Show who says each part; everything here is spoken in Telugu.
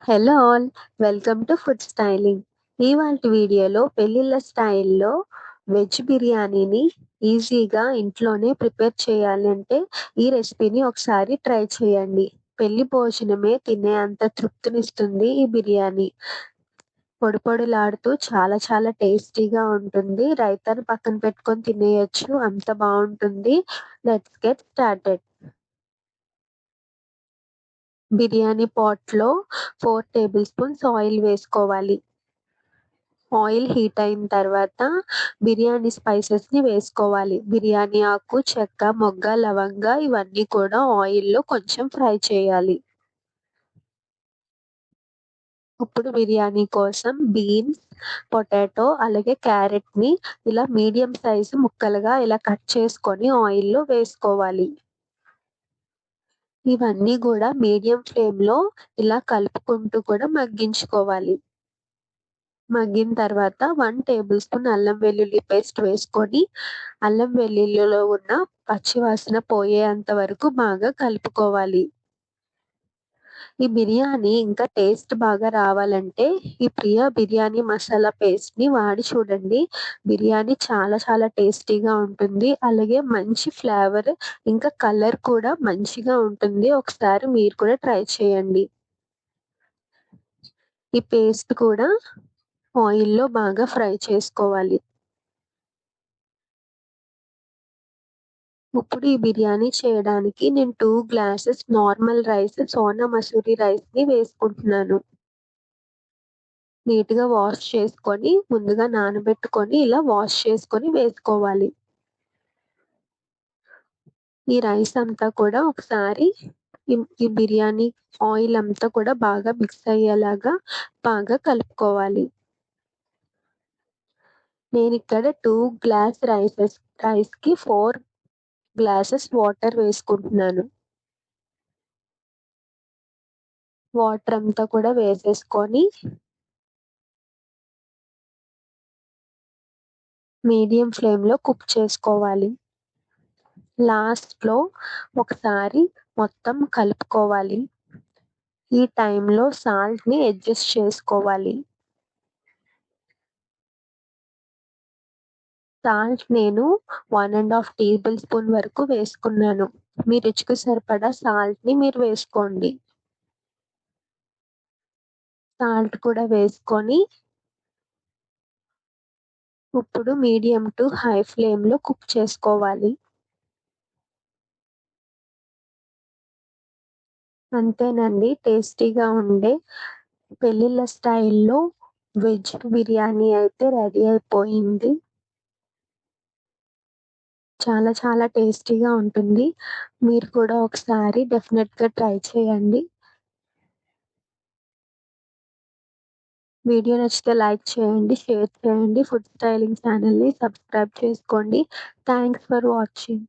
Speaker 1: Hello all, welcome to food styling. ఇవాల్టి వీడియోలో పెళ్ళిళ్ళ స్టైల్‌లో వెజ్ బిర్యానీని ఈజీగా ఇంట్లోనే ప్రిపేర్ చేయాలంటే ఈ రెసిపీని ఒకసారి ట్రై చేయండి. పెళ్లి భోజనమే తినే అంత తృప్తినిస్తుంది ఈ బిర్యానీ. పొడి పొడిలాడుతూ చాలా చాలా టేస్టీగా ఉంటుంది. రైతాని పక్కన పెట్టుకొని తినేయొచ్చు, అంత బావుంటుంది. Let's get started. బిర్యానీ పాట్‌లో 4 టేబుల్ స్పూన్స్ ఆయిల్ వేసుకోవాలి. ఆయిల్ హీట్ అయిన తర్వాత బిర్యానీ స్పైసెస్‌ని వేసుకోవాలి. బిర్యానీ ఆకు, చెక్క, మొగ్గ, లవంగ ఇవన్నీ కూడా ఆయిల్‌లో కొంచెం ఫ్రై చేయాలి. ఇప్పుడు బిర్యానీ కోసం బీన్స్, పొటాటో అలాగే క్యారెట్‌ని ఇలా మీడియం సైజు ముక్కలుగా ఇలా కట్ చేసుకొని ఆయిల్‌లో వేసుకోవాలి. ఇవన్నీ గూడా మీడియం ఫ్లేమ్‌లో ఇలా కలుపుకుంటూ కూడా మగ్గించుకోవాలి. మగ్గిన తర్వాత 1 టేబుల్ స్పూన్ అల్లం వెల్లుల్లి పేస్ట్ వేసుకొని, అల్లం వెల్లుల్లిలో ఉన్న పచ్చివాసన పోయేంత వరకు బాగా కలుపుకోవాలి. ఈ బిర్యానీ ఇంకా టేస్ట్ బాగా రావాలంటే ఈ ప్రియా బిర్యానీ మసాలా పేస్ట్‌ని వాడి చూడండి. బిర్యానీ చాలా చాలా టేస్టీగా ఉంటుంది. అలాగే మంచి ఫ్లేవర్ ఇంకా కలర్ కూడా మంచిగా ఉంటుంది. ఒకసారి మీరు కూడా ట్రై చేయండి. ఈ పేస్ట్ కూడా ఆయిల్‌లో బాగా ఫ్రై చేసుకోవాలి. ఇప్పుడు ఈ బిర్యానీ చేయడానికి నేను 2 glasses normal rice, Sona Masuri రైస్‌ని వేసుకుంటున్నాను. నీట్‌గా వాష్ చేసుకొని, ముందుగా నానబెట్టుకొని, ఇలా వాష్ చేసుకొని వేసుకోవాలి. ఈ రైస్ అంతా కూడా ఒకసారి ఈ ఈ బిర్యానీ ఆయిల్ అంతా కూడా బాగా మిక్స్ అయ్యేలాగా బాగా కలుపుకోవాలి. నేనిక్కడ 2 గ్లాస్ రైస్‌కి 4 గ్లాసెస్ వాటర్ వేసుకుంటున్నాను. వాటర్ అంతా కూడా వేసేసుకొని మీడియం ఫ్లేమ్‌లో కుక్ చేసుకోవాలి. లాస్ట్‌లో ఒకసారి మొత్తం కలుపుకోవాలి. ఈ టైంలో సాల్ట్‌ని అడ్జస్ట్ చేసుకోవాలి. సాల్ట్ నేను 1 టేబుల్ స్పూన్ వరకు వేసుకున్నాను. మీ రుచికి సరిపడా సాల్ట్‌ని మీరు వేసుకోండి. సాల్ట్ కూడా వేసుకొని ఇప్పుడు మీడియం టు హై ఫ్లేమ్‌లో కుక్ చేసుకోవాలి. అంతేనండి, టేస్టీగా ఉండే పెళ్ళిళ్ళ స్టైల్‌లో వెజ్ బిర్యానీ అయితే రెడీ అయిపోయింది. చాలా చాలా టేస్టీగా ఉంటుంది. మీరు కూడా ఒకసారి డెఫినెట్‌గా ట్రై చేయండి. వీడియో నచ్చితే లైక్ చేయండి, షేర్ చేయండి. ఫుడ్ స్టైలింగ్ ఛానెల్‌ని సబ్స్క్రైబ్ చేసుకోండి. Thanks for watching.